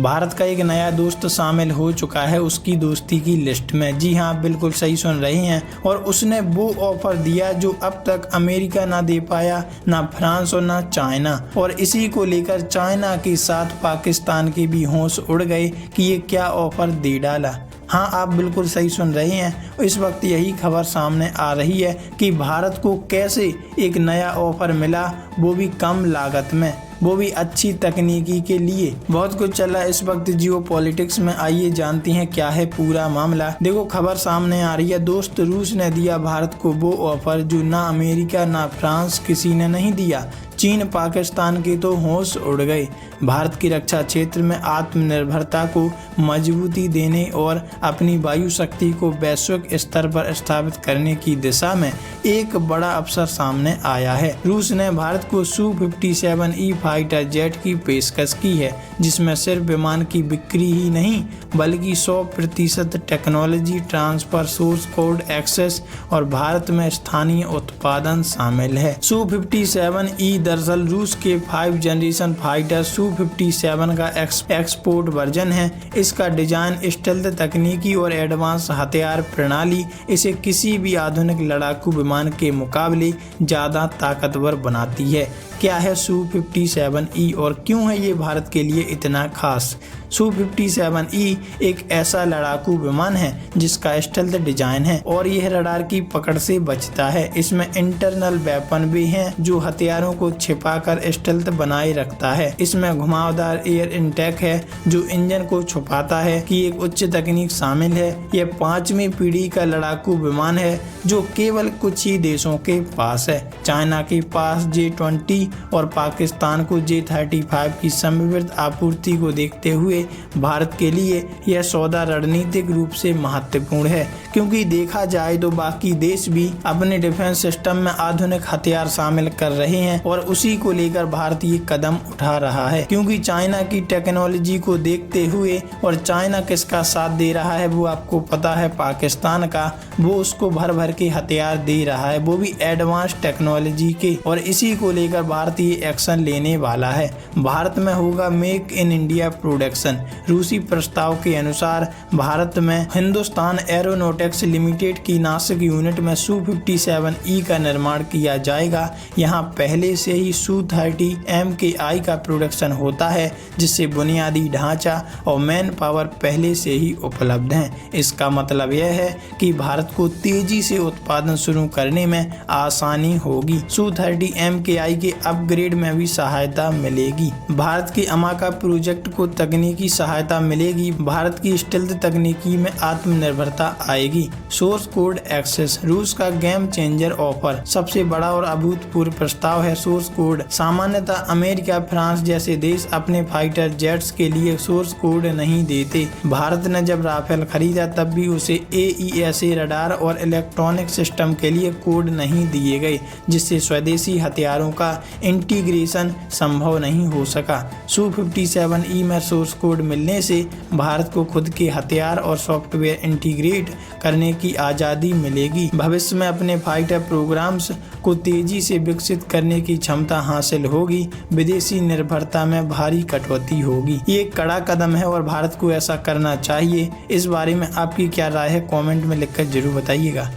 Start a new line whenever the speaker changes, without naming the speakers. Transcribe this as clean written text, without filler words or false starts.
भारत का एक नया दोस्त शामिल हो चुका है उसकी दोस्ती की लिस्ट में। जी हाँ, आप बिल्कुल सही सुन रहे हैं। और उसने वो ऑफर दिया जो अब तक अमेरिका ना दे पाया, ना फ्रांस और ना चाइना। और इसी को लेकर चाइना के साथ पाकिस्तान के भी होश उड़ गए कि ये क्या ऑफर दे डाला। हाँ, आप बिल्कुल सही सुन रहे हैं। इस वक्त यही खबर सामने आ रही है कि भारत को कैसे एक नया ऑफर मिला, वो भी कम लागत में, वो भी अच्छी तकनीकी के लिए। बहुत कुछ चला इस वक्त जियो पॉलिटिक्स में। आइए जानते हैं क्या है पूरा मामला। देखो, खबर सामने आ रही है। दोस्त रूस ने दिया भारत को वो ऑफर जो ना अमेरिका ना फ्रांस किसी ने नहीं दिया। चीन पाकिस्तान के तो होश उड़ गए। भारत की रक्षा क्षेत्र में आत्मनिर्भरता को मजबूती देने और अपनी वायु शक्ति को वैश्विक स्तर पर स्थापित करने की दिशा में एक बड़ा अवसर सामने आया है। रूस ने भारत को Su-57E फाइटर जेट की पेशकश की है, जिसमें सिर्फ विमान की बिक्री ही नहीं बल्कि 100% technology transfer, source code access और भारत में स्थानीय उत्पादन शामिल है। Su-57E दरअसल रूस के 5 जनरेशन फाइटर Su-57 का एक्सपोर्ट वर्जन है। इसका डिजाइन, स्टेल्थ तकनीकी और एडवांस हथियार प्रणाली इसे किसी भी आधुनिक लड़ाकू विमान के मुकाबले ज्यादा ताकतवर बनाती है। क्या है Su-57E और क्यों है ये भारत के लिए इतना खास? Su-57E एक ऐसा लड़ाकू विमान है जिसका स्टेल्थ डिजाइन है और यह रडार की पकड़ से बचता है। इसमें इंटरनल वेपन भी हैं जो हथियारों को छिपाकर स्टेल्थ बनाए रखता है। इसमें घुमावदार एयर इनटेक है जो इंजन को छुपाता है कि एक उच्च तकनीक शामिल है। यह 5वीं पीढ़ी का लड़ाकू विमान है जो केवल कुछ ही देशों के पास है। चाइना के पास J-20 और पाकिस्तान को J-35 की समन्वित आपूर्ति को देखते हुए भारत के लिए यह सौदा रणनीतिक रूप से महत्वपूर्ण है, क्योंकि देखा जाए तो बाकी देश भी अपने डिफेंस सिस्टम में आधुनिक हथियार शामिल कर रहे हैं और उसी को लेकर भारत ये कदम उठा रहा है। क्योंकि चाइना की टेक्नोलॉजी को देखते हुए, और चाइना किसका साथ दे रहा है वो आपको पता है, पाकिस्तान का। वो उसको भर भर के हथियार दे रहा है, वो भी एडवांस टेक्नोलॉजी के। और इसी को लेकर भारत ये एक्शन लेने वाला है। भारत में होगा मेक इन इंडिया प्रोडक्शन। रूसी प्रस्ताव के अनुसार भारत में हिंदुस्तान एरोनॉटिक्स लिमिटेड की नासिक यूनिट में Su-57E का निर्माण किया जाएगा। यहाँ पहले से ही Su-30 MKI का प्रोडक्शन होता है, जिससे बुनियादी ढांचा और मैन पावर पहले से ही उपलब्ध है। इसका मतलब यह है कि भारत को तेजी से उत्पादन शुरू करने में आसानी होगी। Su-30 MKI के अपग्रेड में भी सहायता मिलेगी। भारत की अमाका प्रोजेक्ट को तकनीकी सहायता मिलेगी। भारत की स्टेल्थ तकनीकी में आत्मनिर्भरता आएगी। सोर्स कोड एक्सेस, रूस का गेम चेंजर ऑफर। सबसे बड़ा और अभूतपूर्व प्रस्ताव है सोर्स कोड। सामान्यतः अमेरिका, फ्रांस जैसे देश अपने फाइटर जेट्स के लिए सोर्स कोड नहीं देते। भारत ने जब राफेल खरीदा तब भी उसे AESA रडार और इलेक्ट्रॉनिक सिस्टम के लिए कोड नहीं दिए गए, जिससे स्वदेशी हथियारों का इंटीग्रेशन संभव नहीं हो सका। Su-57E में सोर्स कोड मिलने से भारत को खुद के हथियार और सॉफ्टवेयर इंटीग्रेट करने की आज़ादी मिलेगी। भविष्य में अपने फाइटर प्रोग्राम्स को तेजी से विकसित करने की क्षमता हासिल होगी। विदेशी निर्भरता में भारी कटौती होगी। ये एक कड़ा कदम है और भारत को ऐसा करना चाहिए। इस बारे में आपकी क्या राय है, कमेंट में लिखकर जरूर बताइएगा।